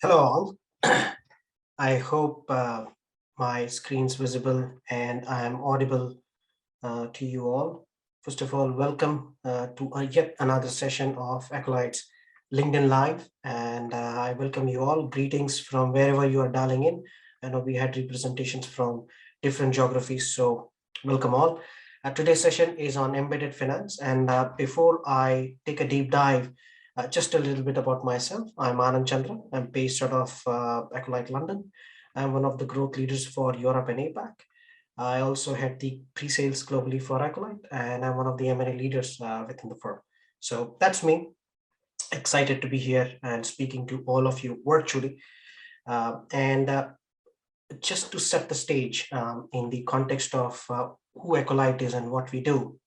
Hello all. I hope my screen's visible and I am audible to you all. First of all, welcome to yet another session of Acolyte's LinkedIn Live. And I welcome you all. Greetings from wherever you are dialing in. I know we had representations from different geographies, so welcome all. Today's session is on embedded finance. And before I take a deep dive, just a little bit about myself. I'm Anand Chandra. I'm based out of Acolyte, London. I'm one of the growth leaders for Europe and APAC. I also head the pre-sales globally for Accolite, and I'm one of the M&A leaders within the firm. So that's me. Excited to be here and speaking to all of you virtually. And just to set the stage in the context of who Accolite is and what we do,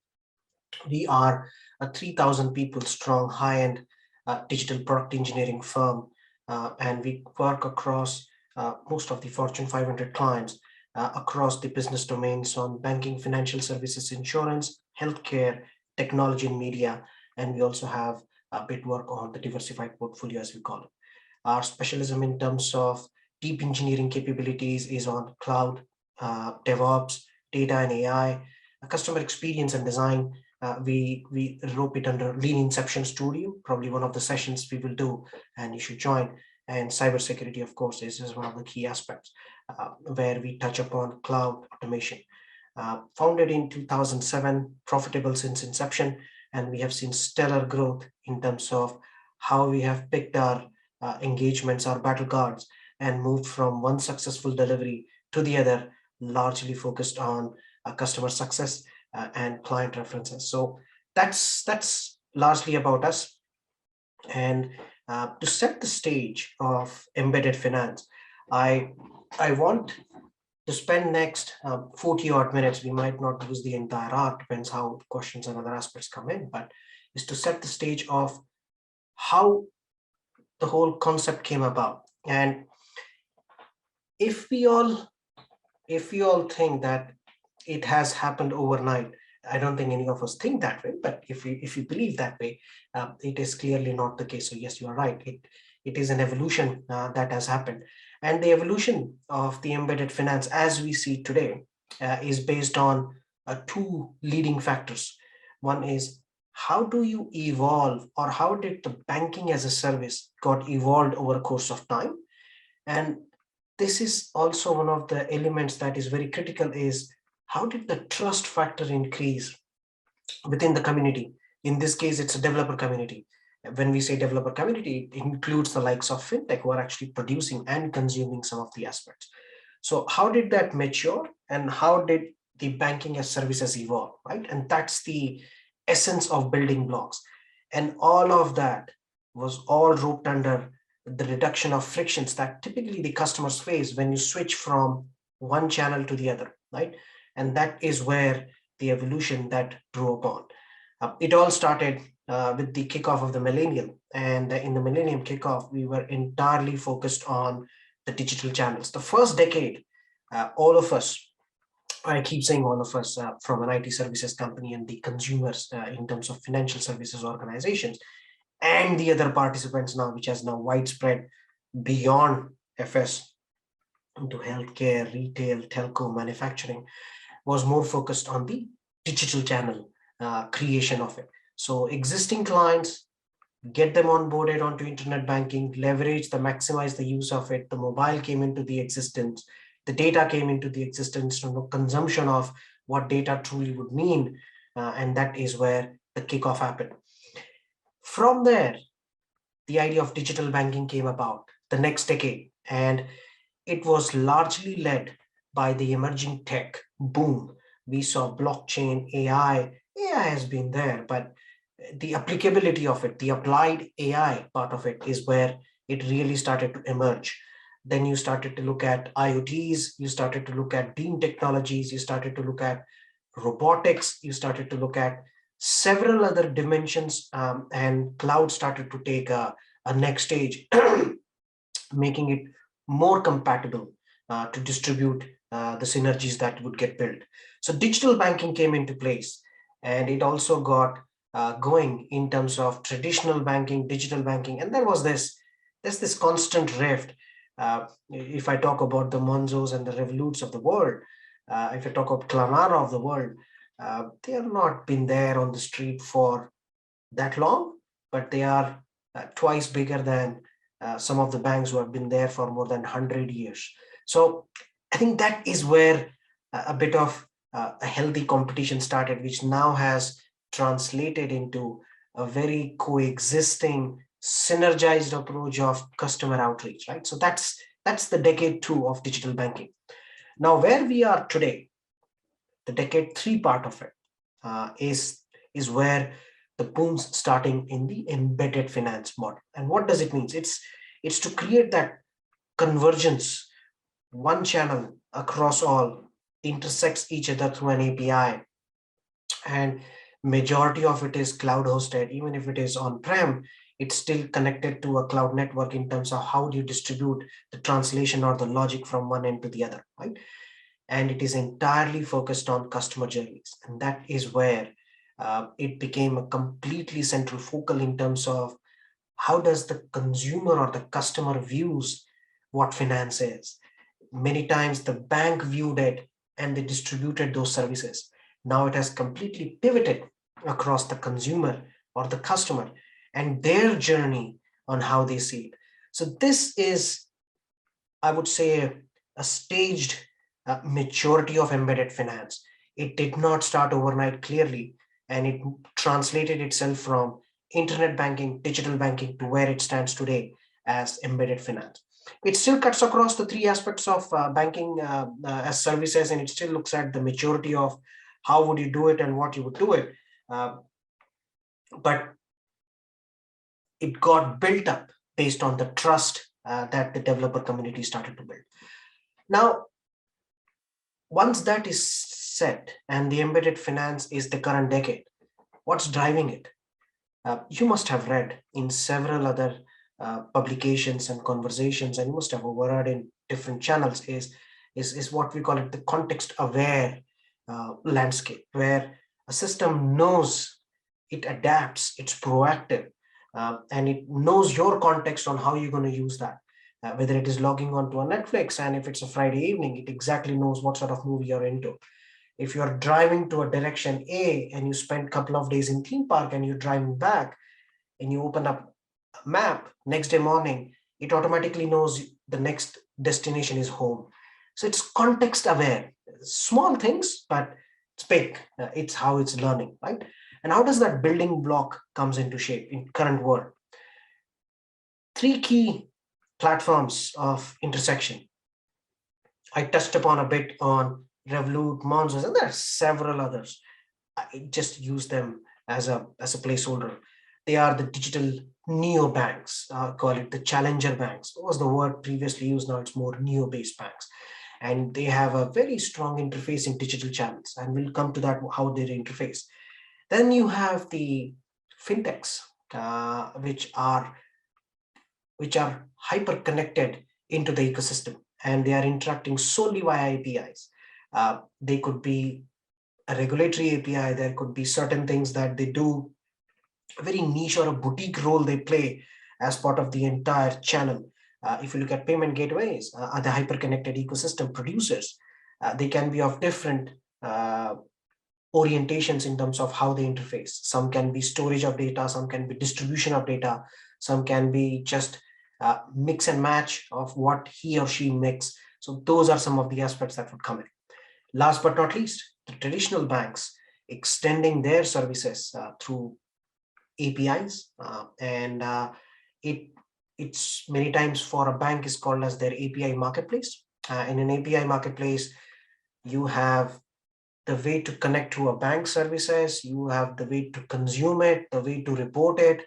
we are a 3,000 people strong high-end digital product engineering firm, and we work across most of the Fortune 500 clients across the business domains on banking, financial services, insurance, healthcare, technology, and media. And we also have a bit work on the diversified portfolio, as we call it. Our specialism in terms of deep engineering capabilities is on cloud, DevOps, data and AI, customer experience and design. We rope it under Lean Inception Studio, probably one of the sessions we will do, and you should join. And cybersecurity, of course, is one of the key aspects where we touch upon cloud automation. Founded in 2007, profitable since inception, and we have seen stellar growth in terms of how we have picked our engagements, our battle cards, and moved from one successful delivery to the other, largely focused on customer success and client references. So that's largely about us. And to set the stage of embedded finance, I I want to spend next 40 odd minutes. We might not use the entire hour, depends how questions and other aspects come in, but is to set the stage of how the whole concept came about. And if we all if we all think that it has happened overnight, I don't think any of us think that way. But if you believe that way, it is clearly not the case. So yes, you are right. It is an evolution that has happened, and the evolution of the embedded finance as we see today is based on two leading factors. One is, how do you evolve, or how did the banking as a service got evolved over a course of time? And this is also one of the elements that is very critical, is how did the trust factor increase within the community? In this case, it's a developer community. When we say developer community, it includes the likes of fintech who are actually producing and consuming some of the aspects. So how did that mature, and how did the banking as services evolve, right? And that's the essence of building blocks. And all of that was all roped under the reduction of frictions that typically the customers face when you switch from one channel to the other, right? And that is where the evolution that drew upon. It all started with the kickoff of the millennium. And in the millennium kickoff, we were entirely focused on the digital channels. The first decade, all of us, I keep saying all of us, from an IT services company and the consumers in terms of financial services organizations, and the other participants now, which has now widespread beyond FS into healthcare, retail, telco, manufacturing, was more focused on the digital channel creation of it. So existing clients, get them onboarded onto internet banking, leverage maximize the use of it. The mobile came into the existence, the data came into the existence, consumption of what data truly would mean, and that is where the kickoff happened. From there, the idea of digital banking came about the next decade, and it was largely led by the emerging tech boom. We saw blockchain, AI. AI has been there, but the applicability of it, the applied AI part of it, is where it really started to emerge. Then you started to look at IoTs, you started to look at beam technologies, you started to look at robotics, you started to look at several other dimensions, and cloud started to take a next stage, making it more compatible to distribute the synergies that would get built. So digital banking came into place, and it also got going in terms of traditional banking, digital banking, and there was this there's this constant rift. If I talk about the Monzos and the Revoluts of the world, if I talk about Klarna of the world, they have not been there on the street for that long, but they are twice bigger than some of the banks who have been there for more than 100 years. So I think that is where a bit of a healthy competition started, which now has translated into a very coexisting, synergized approach of customer outreach, right? So that's the decade two of digital banking. Now, where we are today, the decade three part of it is where the boom's starting in the embedded finance model. And what does it mean? It's to create that convergence, one channel across all, intersects each other through an API, and majority of it is cloud hosted. Even if it is on prem, it's still connected to a cloud network in terms of how do you distribute the translation or the logic from one end to the other, right? And it is entirely focused on customer journeys. And that is where it became a completely central focal in terms of how does the consumer or the customer views what finance is. Many times the bank viewed it and they distributed those services. Now it has completely pivoted across the consumer or the customer and their journey on how they see it. So this is, I would say, a staged maturity of embedded finance. It did not start overnight, clearly, and it translated itself from internet banking, digital banking, to where it stands today as embedded finance. It still cuts across the three aspects of banking as services, and it still looks at the maturity of how would you do it and what you would do it. But it got built up based on the trust that the developer community started to build. Now, once that is set and the embedded finance is the current decade, what's driving it? You must have read in several other publications and conversations, and you must have overheard in different channels, is what we call it the context aware landscape, where a system knows, it adapts, it's proactive, and it knows your context on how you're going to use that. Whether it is logging on to a Netflix, and if it's a Friday evening, it exactly knows what sort of movie you're into. If you're driving to a direction A and you spend a couple of days in theme park and you're driving back and you open up a map, next day morning, it automatically knows the next destination is home. So it's context aware. Small things, but it's big. It's how it's learning, right? And how does that building block comes into shape in current world? Three key platforms of intersection. I touched upon a bit on Revolut, Monzos, and there are several others. I just use them as a placeholder. They are the digital neobanks, call it the challenger banks. That was the word previously used, now it's more neo-based banks. And they have a very strong interface in digital channels, and we'll come to that, how they interface. Then you have the fintechs, which are hyper connected into the ecosystem, and they are interacting solely via APIs. They could be a regulatory API, there could be certain things that they do, a very niche or a boutique role they play as part of the entire channel. If you look at payment gateways, the hyper-connected ecosystem producers, they can be of different orientations in terms of how they interface. Some can be storage of data, some can be distribution of data, some can be just mix and match of what he or she makes. So those are some of the aspects that would come in. Last but not least, the traditional banks extending their services through APIs, and it's many times for a bank is called as their API marketplace. In an API marketplace, you have the way to connect to a bank services, you have the way to consume it, the way to report it,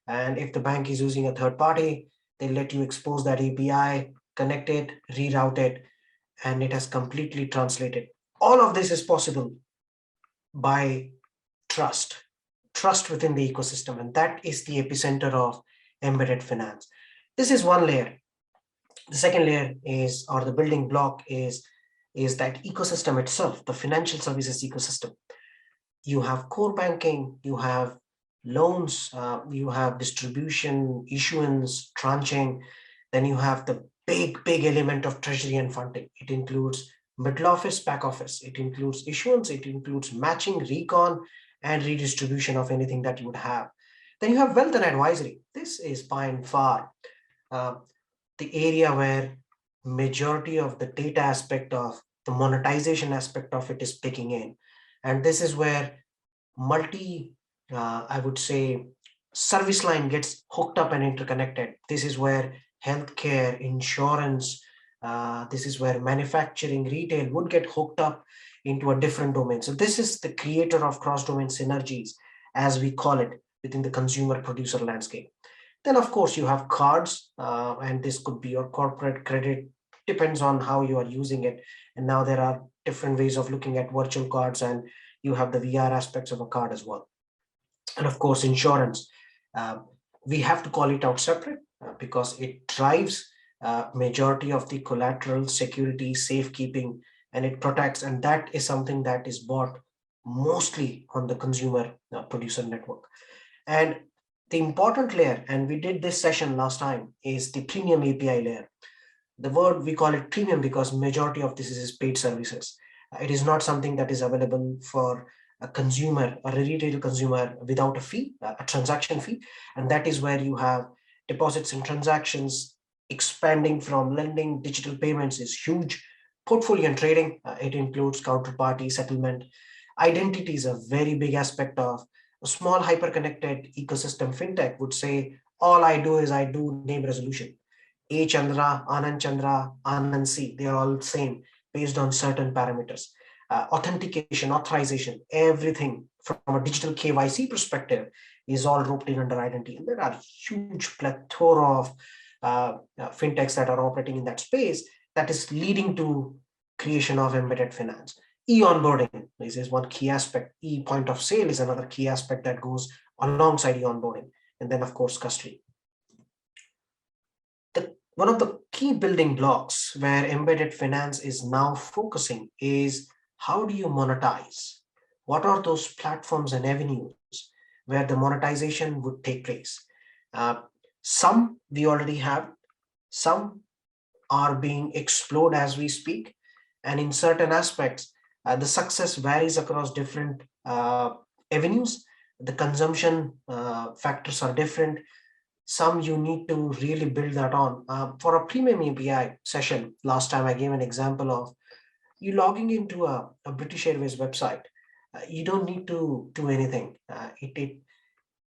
and if the bank is using a third party, they let you expose that API, connect it, reroute it, and it has completely translated. All of this is possible by trust within the ecosystem, and that is the epicenter of embedded finance. This is one layer. The second layer is, or the building block is that ecosystem itself, the financial services ecosystem. You have core banking, you have loans, you have distribution, issuance, tranching. Then you have the big element of treasury and funding. It includes middle office, back office. It includes issuance. It includes matching, recon, and redistribution of anything that you would have. Then you have wealth and advisory. This is by and far uh, the area where majority of the data aspect of the monetization aspect of it is picking in. And this is where multi, I would say, service line gets hooked up and interconnected. This is where healthcare, insurance, this is where manufacturing, retail would get hooked up into a different domain. So this is the creator of cross-domain synergies, as we call it, within the consumer producer landscape. Then, of course, you have cards, and this could be your corporate credit, depends on how you are using it. And now there are different ways of looking at virtual cards, and you have the VR aspects of a card as well. And of course, insurance. Uh, we have to call it out separate because it drives majority of the collateral, security, safekeeping, and it protects. And that is something that is bought mostly on the consumer producer network. And the important layer, and we did this session last time, is the premium API layer. The word we call it premium because majority of this is paid services. It is not something that is available for a consumer or a retail consumer without a fee, a transaction fee. And that is where you have deposits and transactions expanding from lending, digital payments is huge. Portfolio and trading, it includes counterparty settlement. Identity is a very big aspect of a small hyper-connected ecosystem. Fintech would say, all I do is I do name resolution. A Chandra, Anand Chandra, Anand C, they are all same based on certain parameters. Authentication, authorization, everything from a digital KYC perspective is all roped in under identity. And there are huge plethora of fintechs that are operating in that space that is leading to creation of embedded finance. E-onboarding, this is one key aspect. E-point of sale is another key aspect that goes alongside e-onboarding. And then, of course, custody. One of the key building blocks where embedded finance is now focusing is how do you monetize? What are those platforms and avenues where the monetization would take place? Uh, some we already have, some are being explored as we speak, and in certain aspects, the success varies across different avenues. The consumption factors are different. Some you need to really build that on. For a premium API session, last time I gave an example of you logging into a British Airways website. You don't need to do anything.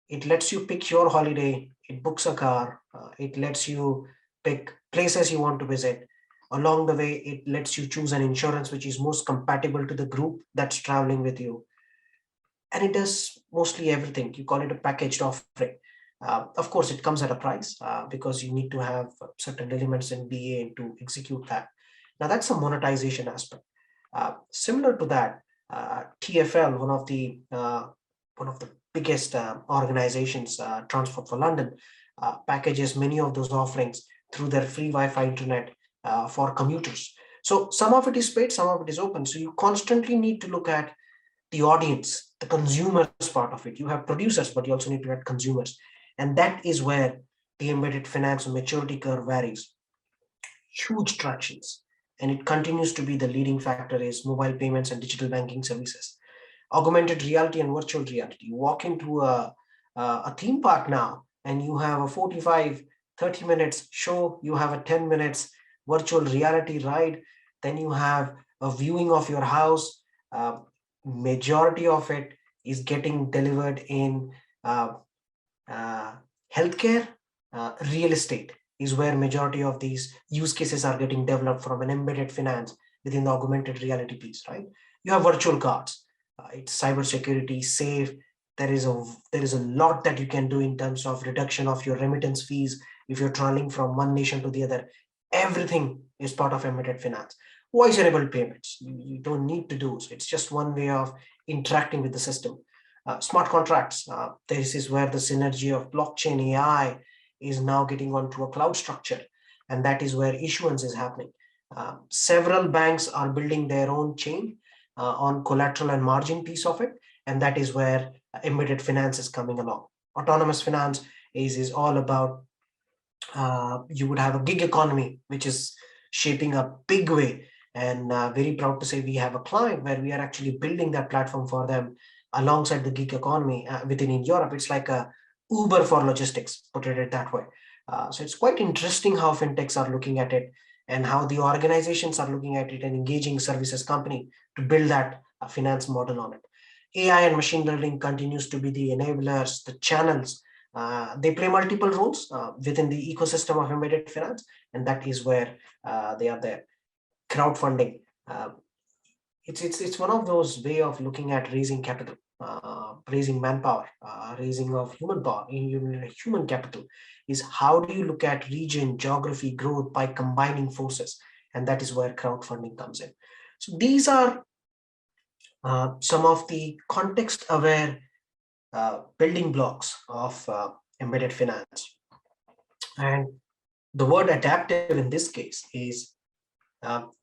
It lets you pick your holiday. It books a car. It lets you pick places you want to visit. Along the way, it lets you choose an insurance which is most compatible to the group that's traveling with you. And it does mostly everything. You call it a packaged offering. Of course, it comes at a price because you need to have certain elements in BA to execute that. Now, that's a monetization aspect. Similar to that, TfL, one of the biggest organizations, Transport for London, packages many of those offerings through their free Wi-Fi internet for commuters. So some of it is paid, some of it is open. So you constantly need to look at the audience, the consumers part of it. You have producers, but you also need to add consumers. And that is where the embedded finance maturity curve varies. Huge tractions. And it continues to be the leading factor is mobile payments and digital banking services. Augmented reality and virtual reality. You walk into a theme park now and you have a 45, 30 minutes show, you have a 10 minutes virtual reality ride, then you have a viewing of your house. Majority of it is getting delivered in healthcare, real estate is where majority of these use cases are getting developed from an embedded finance within the augmented reality piece, right? You have virtual cards. It's cybersecurity, safe. There is a lot that you can do in terms of reduction of your remittance fees if you're traveling from one nation to the other. Everything is part of embedded finance. Voice enabled payments. You don't need to do so. It's just one way of interacting with the system. Smart contracts. This is where the synergy of blockchain AI is now getting onto a cloud structure, and that is where issuance is happening. Several banks are building their own chain on collateral and margin piece of it, And that is where embedded finance is coming along. Autonomous finance is all about you would have a gig economy, which is shaping a big way. And very proud to say we have a client where we are actually building that platform for them alongside the gig economy within in Europe. It's like a Uber for logistics, put it that way. So it's quite interesting how fintechs are looking at it and how the organizations are looking at it and engaging services company to build that finance model on it. AI and machine learning continues to be the enablers, the channels. They play multiple roles within the ecosystem of embedded finance, and that is where they are there. Crowdfunding. It's one of those way of looking at raising capital, raising manpower, raising of human power, human capital. Is how do you look at region, geography, growth by combining forces, and that is where crowdfunding comes in. So these are some of the context-aware building blocks of embedded finance. And the word adaptive in this case is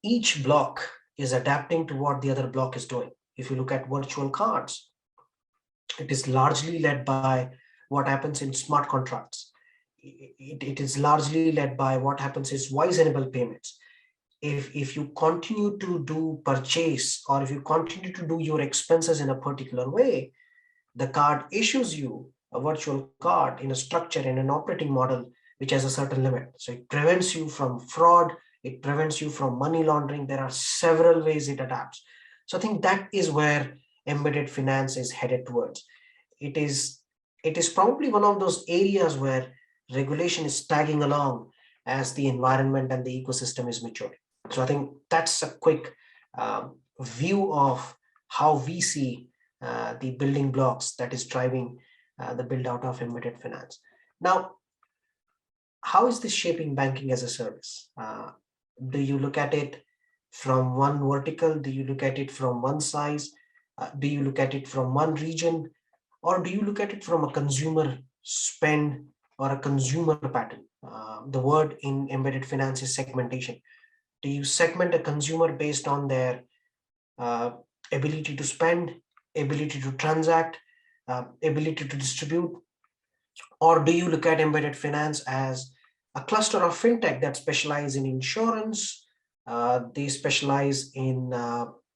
each block is adapting to what the other block is doing. If you look at virtual cards, it is largely led by what happens in smart contracts. It is largely led by what happens is voice enabled payments. If you continue to do purchase or if you continue to do your expenses in a particular way, the card issues you a virtual card in a structure in an operating model which has a certain limit. So it prevents you from fraud, it prevents you from money laundering. There are several ways it adapts. So I think that is where embedded finance is headed towards. It is it is probably one of those areas where regulation is tagging along as the environment and the ecosystem is maturing. So I think that's a quick view of how we see the building blocks that is driving the build out of embedded finance. Now, how is this shaping banking as a service? Do you look at it from one vertical? Do you look at it from one size? Do you look at it from one region? Or do you look at it from a consumer spend or a consumer pattern? The word in embedded finance is segmentation. Do you segment a consumer based on their uh, ability to spend, ability to transact, ability to distribute? Or do you look at embedded finance as a cluster of fintech that specialize in insurance? They specialize in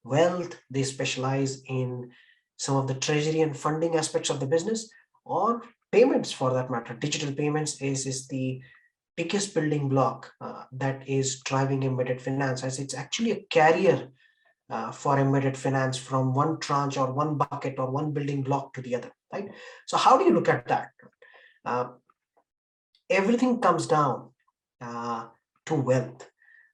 wealth. They specialize in some of the treasury and funding aspects of the business, or payments for that matter. Digital payments is the biggest building block that is driving embedded finance, as it's actually a carrier for embedded finance from one tranche or one bucket or one building block to the other, right? So how do you look at that? Uh, Everything comes down to wealth,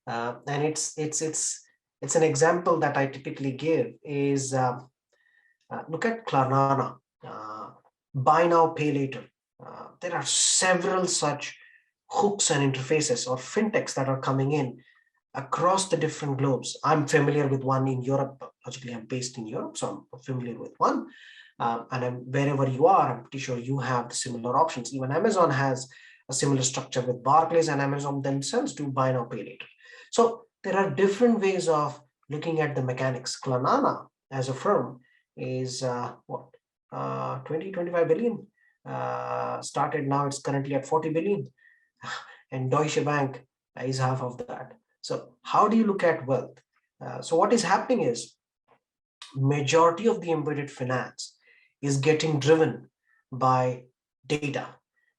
and it's an example that I typically give is look at Klarna, buy now, pay later. There are several such hooks and interfaces or fintechs that are coming in across the different globes. I'm familiar with one in Europe. Logically, I'm based in Europe, so I'm familiar with one. Wherever you are, I'm pretty sure you have the similar options. Even Amazon has a similar structure with Barclays, and Amazon themselves do buy now, pay later. So there are different ways of looking at the mechanics. Klarna as a firm is 25 billion. Started now, it's currently at 40 billion. And Deutsche Bank is half of that. So how do you look at wealth? So what is happening is majority of the embedded finance is getting driven by data,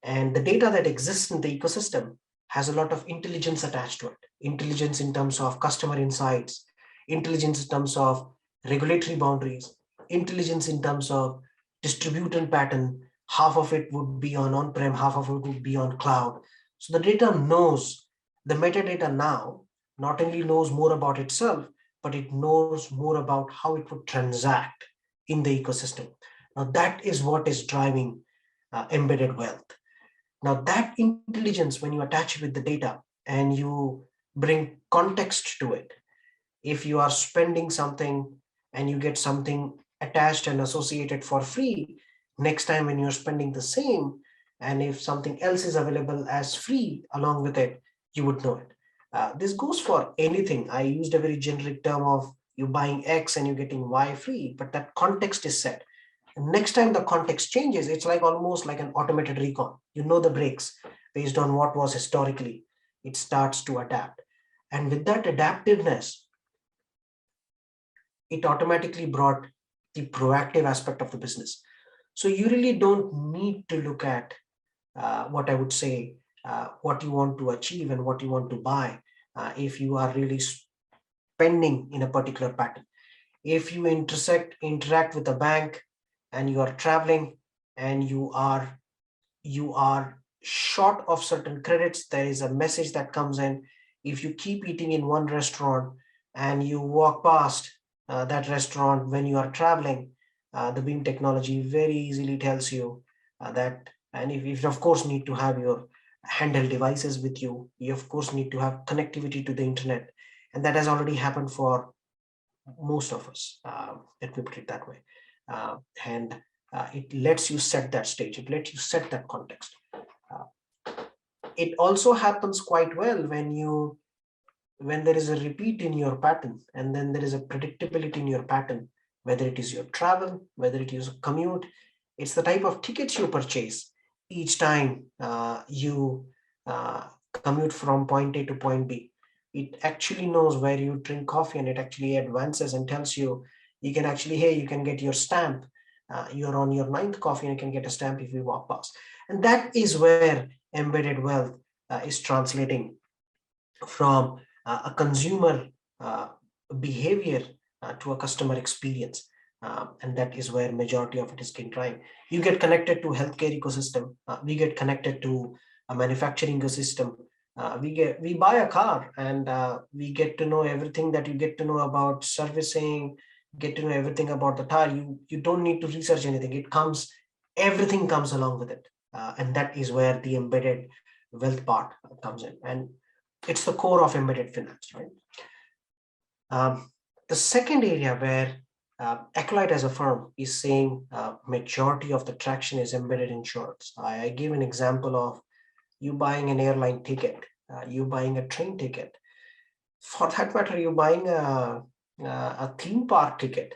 and the data that exists in the ecosystem has a lot of intelligence attached to it. Intelligence in terms of customer insights, intelligence in terms of regulatory boundaries, intelligence in terms of distribution pattern. Half of it would be on-prem, half of it would be on cloud. So the data knows, the metadata now not only knows more about itself, but it knows more about how it would transact in the ecosystem. Now that is what is driving embedded wealth. Now that intelligence, when you attach it with the data and you bring context to it, if you are spending something and you get something attached and associated for free, next time when you're spending the same, and if something else is available as free along with it, you would know it. This goes for anything. I used a very generic term of you buying X and you're getting Y free, but that context is set. And next time the context changes, it's like almost like an automated recon. You know the brakes based on what was historically. It starts to adapt. And with that adaptiveness, it automatically brought the proactive aspect of the business. So you really don't need to look at what I would say, what you want to achieve and what you want to buy if you are really spending in a particular pattern. If you interact with a bank and you are traveling and you are short of certain credits, there is a message that comes in. If you keep eating in one restaurant and you walk past that restaurant when you are traveling, the beam technology very easily tells you that. And if you of course need to have your handheld devices with you, you of course need to have connectivity to the internet, and that has already happened for most of us. Let me put it that way. And it lets you set that stage. It lets you set that context. Uh, it also happens quite well when there is a repeat in your pattern, and then there is a predictability in your pattern, whether it is your travel, whether it is a commute. It's the type of tickets you purchase each time you commute from point A to point B. It actually knows where you drink coffee, and it actually advances and tells you, you can actually, hey, you can get your stamp. You're on your ninth coffee and you can get a stamp if you walk past. And that is where embedded wealth is translating from a consumer uh, behavior to a customer experience. And that is where majority of it is getting trying. You get connected to healthcare ecosystem. We get connected to a manufacturing ecosystem. We buy a car and we get to know everything that you get to know about servicing, get to know everything about the tire. You don't need to research anything. Everything comes along with it. And that is where the embedded wealth part comes in. And it's the core of embedded finance, right? The second area where Accolite as a firm is saying majority of the traction is embedded insurance. I gave an example of you buying an airline ticket, you buying a train ticket. For that matter, you buying a theme park ticket.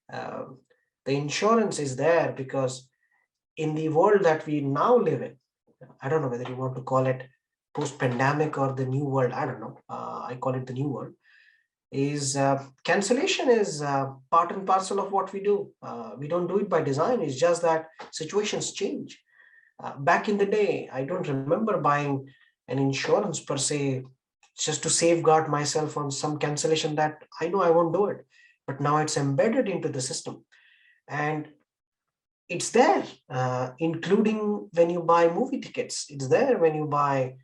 The insurance is there because in the world that we now live in, I don't know whether you want to call it post-pandemic or the new world. I don't know. I call it the new world. Is cancellation is part and parcel of what we do. We don't do it by design. It's just that situations change. Back in the day, I don't remember buying an insurance per se just to safeguard myself on some cancellation that I know I won't do it. But now it's embedded into the system. And it's there, including when you buy movie tickets. It's there when you buy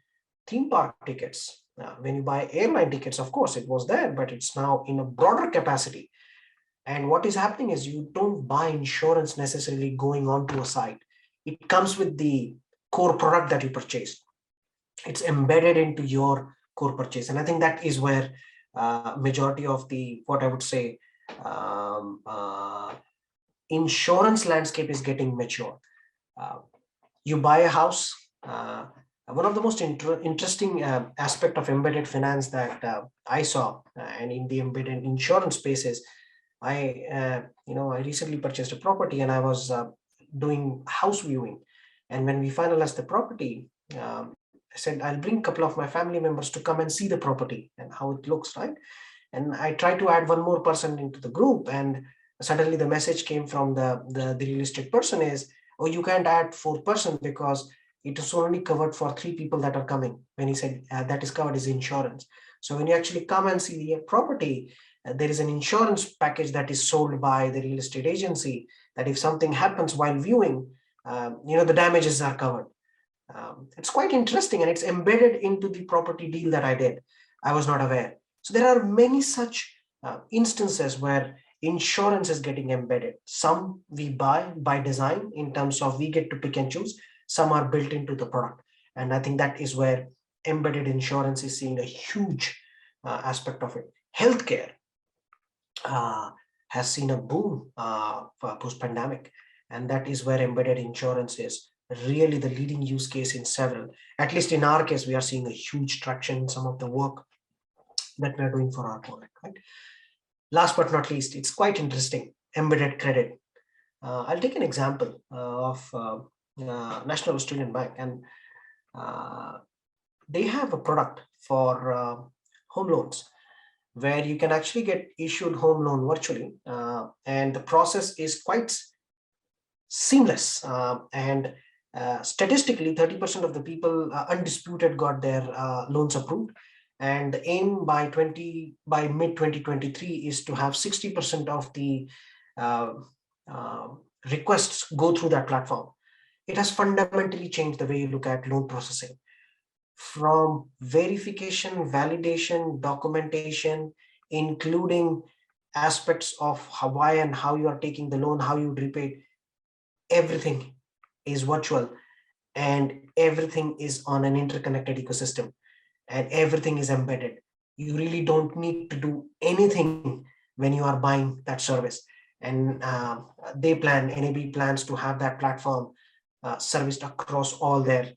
theme park tickets. When you buy airline tickets, of course, it was there, but it's now in a broader capacity. And what is happening is you don't buy insurance necessarily going onto a site. It comes with the core product that you purchase. It's embedded into your core purchase. And I think that is where majority of the, what I would say, um, uh, insurance landscape is getting mature. You buy a house. One of the most interesting aspect of embedded finance that I saw, and in the embedded insurance space is, I recently purchased a property and I was doing house viewing, and when we finalized the property, I said I'll bring a couple of my family members to come and see the property and how it looks, right? And I tried to add one more person into the group, and suddenly the message came from the real estate person is, oh, you can't add fourth person because it is only covered for three people that are coming. When he said that is covered is insurance. So when you actually come and see the property, there is an insurance package that is sold by the real estate agency that if something happens while viewing, the damages are covered. It's quite interesting, and it's embedded into the property deal that I did. I was not aware. So there are many such instances where insurance is getting embedded. Some we buy by design in terms of we get to pick and choose. Some are built into the product. And I think that is where embedded insurance is seeing a huge aspect of it. Healthcare has seen a boom post-pandemic. And that is where embedded insurance is really the leading use case in several. At least in our case, we are seeing a huge traction in some of the work that we are doing for our product, right? Last but not least, it's quite interesting, embedded credit. I'll take an example of National Australian Bank, and uh, they have a product for home loans where you can actually get issued home loan virtually, and the process is quite seamless. And statistically, 30% of the people undisputed got their loans approved. And the aim by mid 2023 is to have 60% of the uh, uh, requests go through that platform. It has fundamentally changed the way you look at loan processing, from verification, validation, documentation, including aspects of why and how you are taking the loan, how you repay it. Everything is virtual, and everything is on an interconnected ecosystem, and everything is embedded. You really don't need to do anything when you are buying that service. And NAB plans to have that platform serviced across all their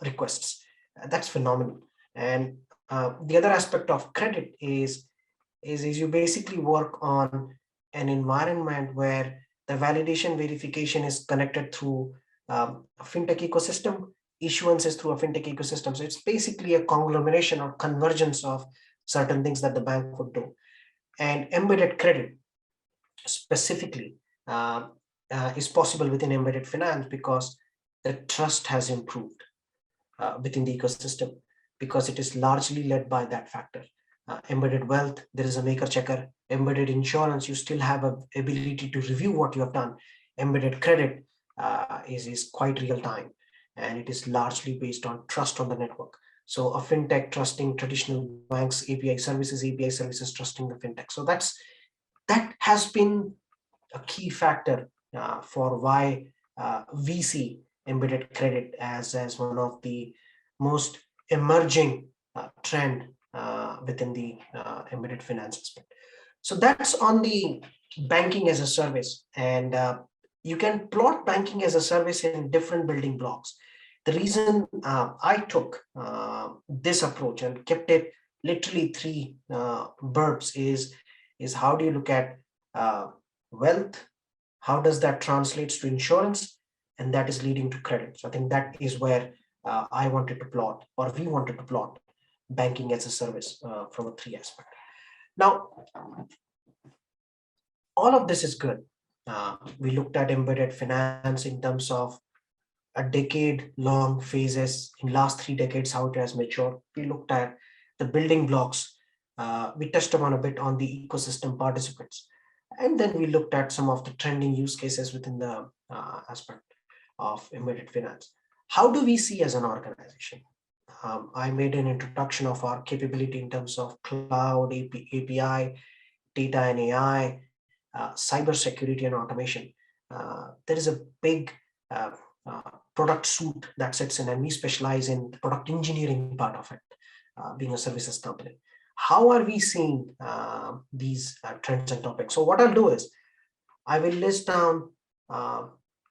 requests. That's phenomenal. And the other aspect of credit is you basically work on an environment where the validation verification is connected through a fintech ecosystem, issuance is through a fintech ecosystem. So it's basically a conglomeration or convergence of certain things that the bank would do. And embedded credit specifically uh, is possible within embedded finance because the trust has improved within the ecosystem, because it is largely led by that factor. Embedded wealth, there is a maker checker. Embedded insurance, you still have a ability to review what you have done. Embedded credit is quite real time, and it is largely based on trust on the network. So a fintech trusting traditional banks API services trusting the fintech. So that has been a key factor for why we see embedded credit as one of the most emerging trend within the embedded finance aspect. So that's on the banking as a service, and you can plot banking as a service in different building blocks. The reason I took this approach and kept it literally three verbs is how do you look at uh, wealth, how does that translates to insurance, and that is leading to credit. So I think that is where I wanted to plot, or we wanted to plot, banking as a service from a three aspect. Now, all of this is good. We looked at embedded finance in terms of a decade long phases. In last 3 decades, how it has matured. We looked at the building blocks. We touched upon a bit on the ecosystem participants, and then we looked at some of the trending use cases within the aspect of embedded finance. How do we see as an organization? I made an introduction of our capability in terms of cloud, API, data and AI, cyber security and automation. There is a big uh, product suite that sits in, and we specialize in the product engineering part of it, being a services company. How are we seeing these trends and topics? So what I'll do is I will list down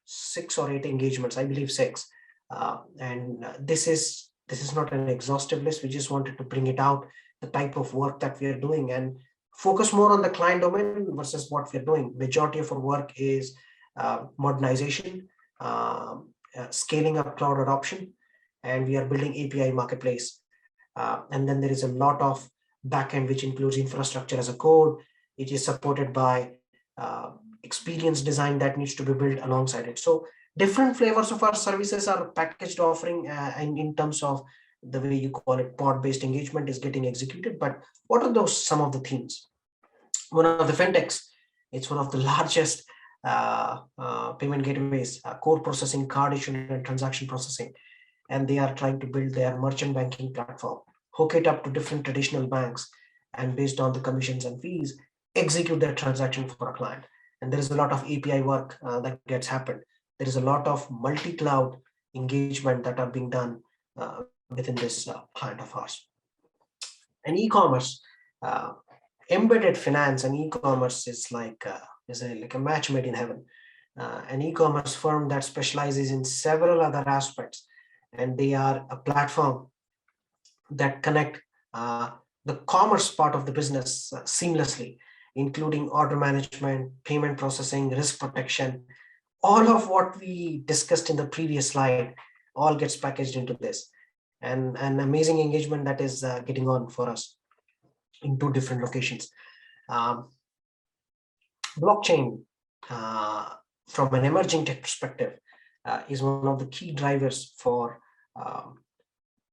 6 or 8 engagements, I believe 6, and this is not an exhaustive list. We just wanted to bring it out, the type of work that we are doing, and focus more on the client domain versus what we're doing. Majority of our work is modernization, scaling up cloud adoption, and we are building API marketplace. And then there is a lot of backend, which includes infrastructure as a code. It is supported by experience design that needs to be built alongside it. So different flavors of our services are packaged offering in terms of the way you call it, pod-based engagement is getting executed. But what are those some of the themes? One of the fintechs, it's one of the largest payment gateways, core processing, card issuing, and transaction processing, and they are trying to build their merchant banking platform, hook it up to different traditional banks, and based on the commissions and fees, execute that transaction for a client. And there is a lot of API work that gets happened. There is a lot of multi-cloud engagement that are being done within this client of ours. And e-commerce, uh, embedded finance and e-commerce is like a match made in heaven. An e-commerce firm that specializes in several other aspects, and they are a platform that connect the commerce part of the business seamlessly. including order management, payment processing, risk protection. All of what we discussed in the previous slide all gets packaged into this, and an amazing engagement that is getting on for us in two different locations. Um, Blockchain, uh, from an emerging tech perspective, is one of the key drivers for um,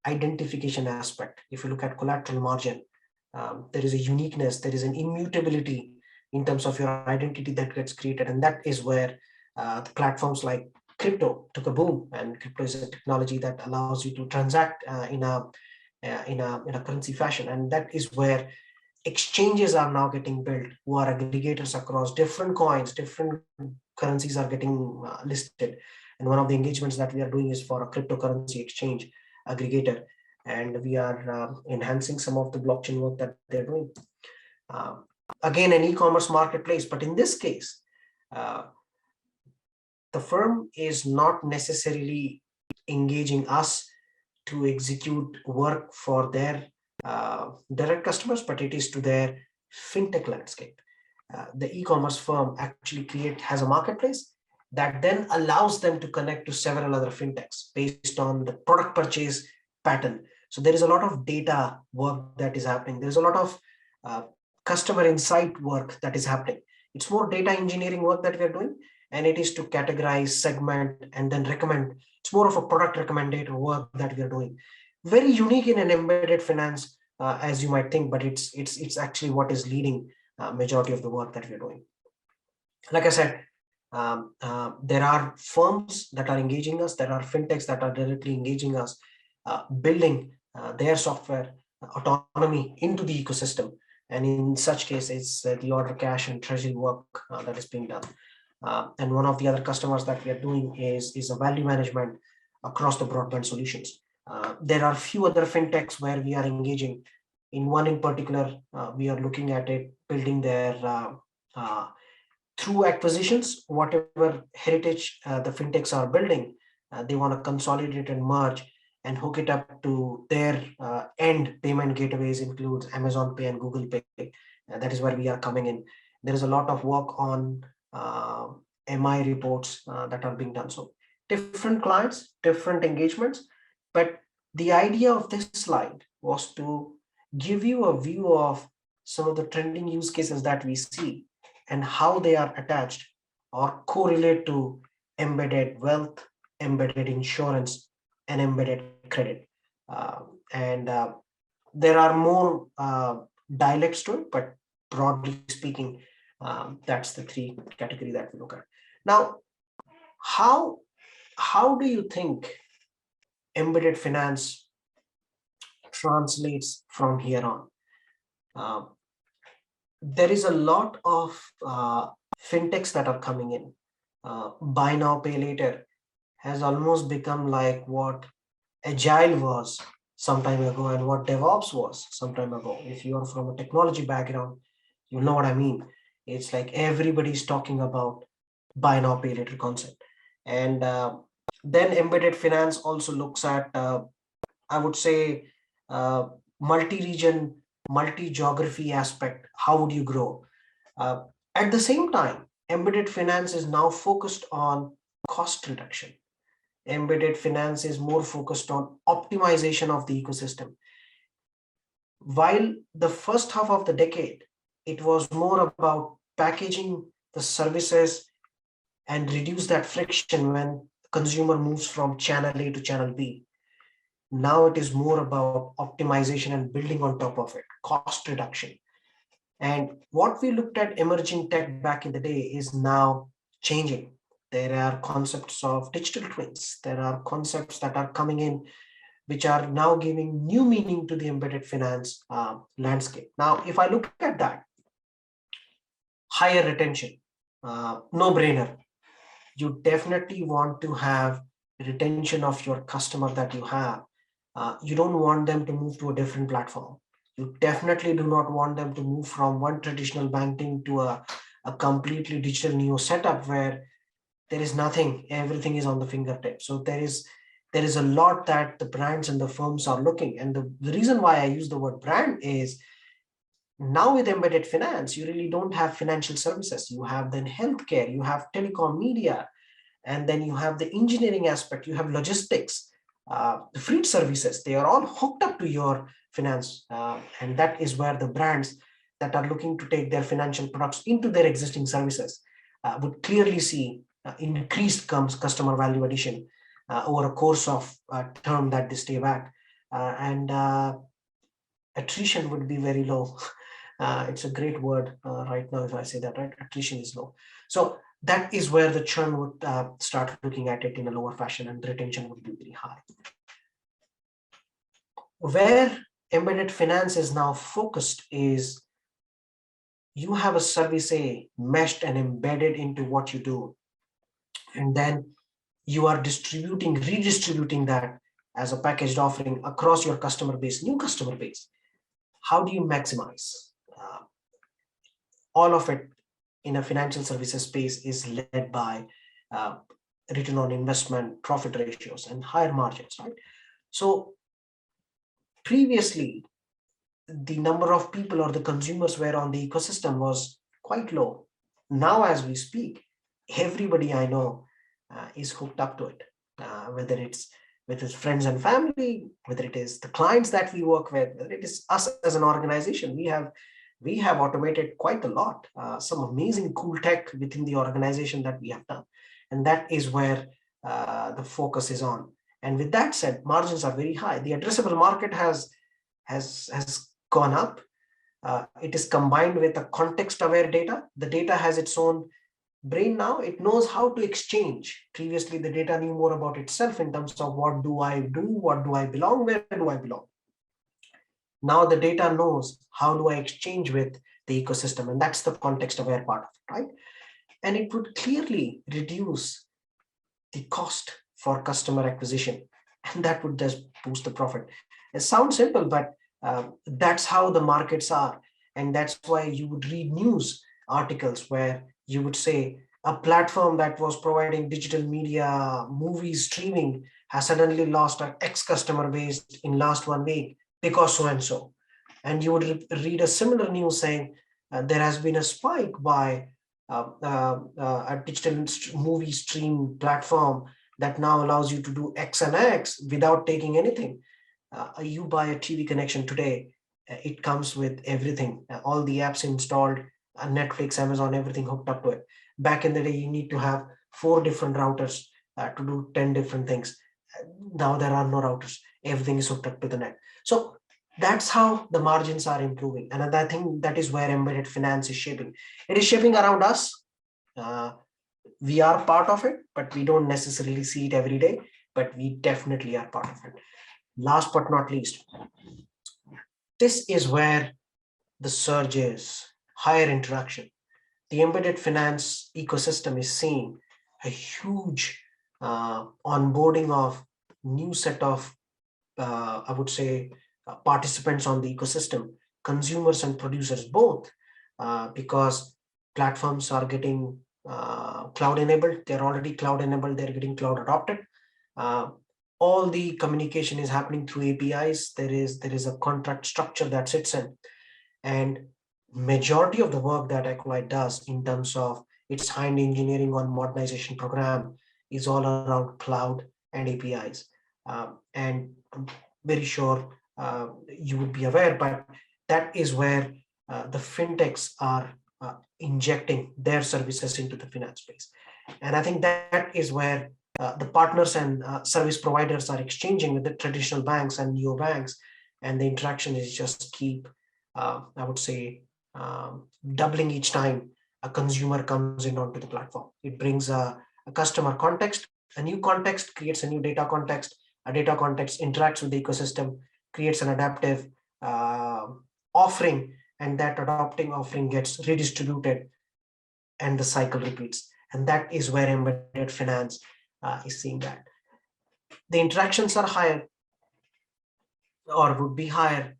identification aspect. If you look at collateral margin, there is a uniqueness, there is an immutability in terms of your identity that gets created, and that is where the platforms like crypto took a boom. And crypto is a technology that allows you to transact in a currency fashion, and that is where exchanges are now getting built, who are aggregators across different coins, different currencies are getting listed. And one of the engagements that we are doing is for a cryptocurrency exchange aggregator, and we are enhancing some of the blockchain work that they're doing. Uh, Again, an e-commerce marketplace, but in this case, uh, the firm is not necessarily engaging us to execute work for their direct customers, but it is to their fintech landscape. The e-commerce firm actually has a marketplace that then allows them to connect to several other fintechs based on the product purchase pattern. So there is a lot of data work that is happening. There's a lot of uh, customer insight work that is happening. It's more data engineering work that we're doing, and it is to categorize, segment, and then recommend. It's more of a product recommendation work that we are doing. Very unique in an embedded finance, as you might think, but it's actually what is leading majority of the work that we're doing. Like I said, there are firms that are engaging us. There are fintechs that are directly engaging us, building their software autonomy into the ecosystem. And in such case, it's the order cash and treasury work that is being done. And one of the other customers that we are doing is a value management across the broadband solutions. There are few other fintechs where we are engaging. In one in particular, we are looking at it, building their through acquisitions, whatever heritage the fintechs are building, they want to consolidate and merge and hook it up to their end payment gateways, includes Amazon Pay and Google Pay. That is where we are coming in. There is a lot of work on MI reports that are being done. So different clients, different engagements, but the idea of this slide was to give you a view of some of the trending use cases that we see and how they are attached or correlate to embedded wealth, embedded insurance, and embedded credit. And there are more dialects to it, but broadly speaking, that's the three category that we look at. Now, how do you think embedded finance translates from here on? There is a lot of fintechs that are coming in. Buy now, pay later has almost become like what Agile was some time ago and what DevOps was some time ago. If you are from a technology background, you know what I mean. It's like everybody's talking about buy now, pay later concept. And then embedded finance also looks at, I would say, multi-region, multi-geography aspect. How would you grow? Uh, at the same time, embedded finance is now focused on cost reduction. Embedded finance is more focused on optimization of the ecosystem. While the first half of the decade, it was more about packaging the services and reduce that friction when consumer moves from channel A to channel B. Now it is more about optimization and building on top of it, cost reduction. And what we looked at emerging tech back in the day is now changing. There are concepts of digital twins. There are concepts that are coming in, which are now giving new meaning to the embedded finance landscape. Now, if I look at that, higher retention, no brainer. You definitely want to have retention of your customer that you have. You don't want them to move to a different platform. You definitely do not want them to move from one traditional banking to a completely digital neo setup where there is nothing, everything is on the fingertip. So there is a lot that the brands and the firms are looking. And the reason why I use the word brand is Now with embedded finance, you really don't have financial services. You have then healthcare, you have telecom media, and then you have the engineering aspect, you have logistics, the fleet services. They are all hooked up to your finance. And that is where the brands that are looking to take their financial products into their existing services would clearly see increased customer value addition over a course of term that they stay back. And attrition would be very low. It's a great word right now if I say that, right? Attrition is low. So that is where the churn would start looking at it in a lower fashion, and the retention would be very high. Where embedded finance is now focused is you have a service A meshed and embedded into what you do, and then you are redistributing that as a packaged offering across your customer base, new customer base. How do you maximize? Uh, all of it in a financial services space is led by uh, return on investment, profit ratios, and higher margins, right? So previously, the number of people or the consumers were on the ecosystem was quite low. Now, as we speak, everybody I know is hooked up to it, whether it's with his friends and family, whether it is the clients that we work with, whether it is us as an organization. We have automated quite a lot, some amazing cool tech within the organization that we have done, and that is where the focus is on. And with that said, margins are very high. The addressable market has gone up. It is combined with a context-aware data. The data has its own brain now. It knows how to exchange. Previously, the data knew more about itself in terms of what do I do, what do I belong, where do I belong. Now the data knows how do I exchange with the ecosystem, and that's the context-aware part of it, right? And it would clearly reduce the cost for customer acquisition, and that would just boost the profit. It sounds simple, but that's how the markets are. And that's why you would read news articles where you would say a platform that was providing digital media, movies, streaming has suddenly lost an X customer base in last 1 week because so and so. And you would read a similar news saying there has been a spike by a digital movie stream platform that now allows you to do X and X without taking anything. You buy a TV connection today, it comes with everything, all the apps installed, Netflix, Amazon, everything hooked up to it. Back in the day, you need to have 4 different routers to do 10 different things. Now there are no routers. Everything is hooked up to the net. So that's how the margins are improving. And I think that is where embedded finance is shaping. It is shaping around us. Uh, we are part of it, but we don't necessarily see it every day, but we definitely are part of it. Last but not least, this is where the surge is, higher interaction. The embedded finance ecosystem is seeing a huge onboarding of new set of, I would say, participants on the ecosystem, consumers and producers both, because platforms are getting cloud enabled. They're already cloud enabled. They're getting cloud adopted. Uh, all the communication is happening through APIs. There is a contract structure that sits in, and majority of the work that Accolite does in terms of its hind engineering on modernization program is all around cloud and APIs. And I'm very sure you would be aware, but that is where the fintechs are injecting their services into the finance space. And I think that is where the partners and service providers are exchanging with the traditional banks and neobanks, and the interaction is just keep, I would say, doubling each time a consumer comes in onto the platform. It brings a customer context, a new context creates a new data context, a data context interacts with the ecosystem, creates an adaptive offering, and that adapting offering gets redistributed, and the cycle repeats. And that is where embedded finance is seeing that. The interactions are higher or would be higher,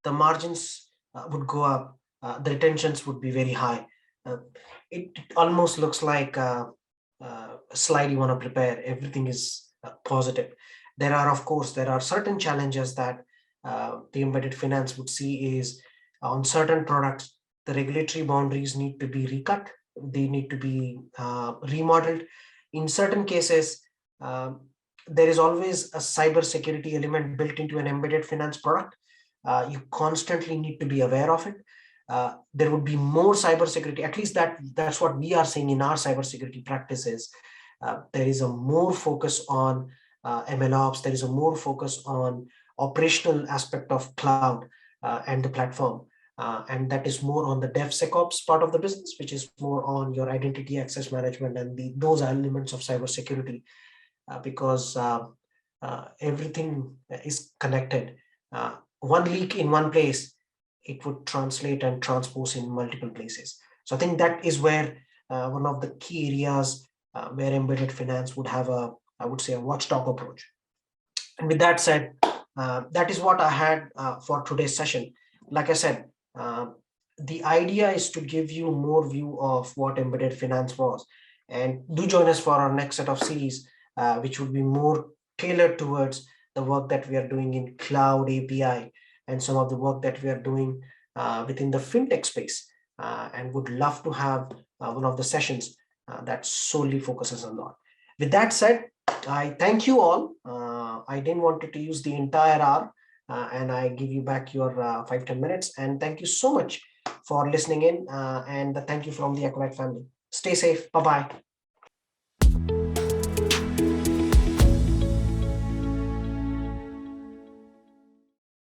the margins would go up, the retentions would be very high. It almost looks like a slide you want to prepare. Everything is positive. There are certain challenges that the embedded finance would see is On certain products, the regulatory boundaries need to be recut, they need to be remodeled. In certain cases, um, there is always a cyber security element built into an embedded finance product. You constantly need to be aware of it. There would be more cyber security, at least that's what we are saying in our cyber security practices. There is a more focus on MLOps, there is a more focus on operational aspect of cloud and the platform. And that is more on the DevSecOps part of the business, which is more on your identity access management and those elements of cybersecurity, because everything is connected. One leak in one place, it would translate and transpose in multiple places. So I think that is where one of the key areas where embedded finance would have I would say, a watchdog approach. And with that said, that is what I had for today's session. Like I said, uh, the idea is to give you more view of what embedded finance was. And do join us for our next set of series, which would be more tailored towards the work that we are doing in cloud API and some of the work that we are doing within the fintech space. And would love to have one of the sessions that solely focuses on that. With that said, I thank you all. I didn't want to use the entire hour, and I give you back your 5-10 minutes. And thank you so much for listening in, and thank you from the Accolite family. Stay safe. Bye bye.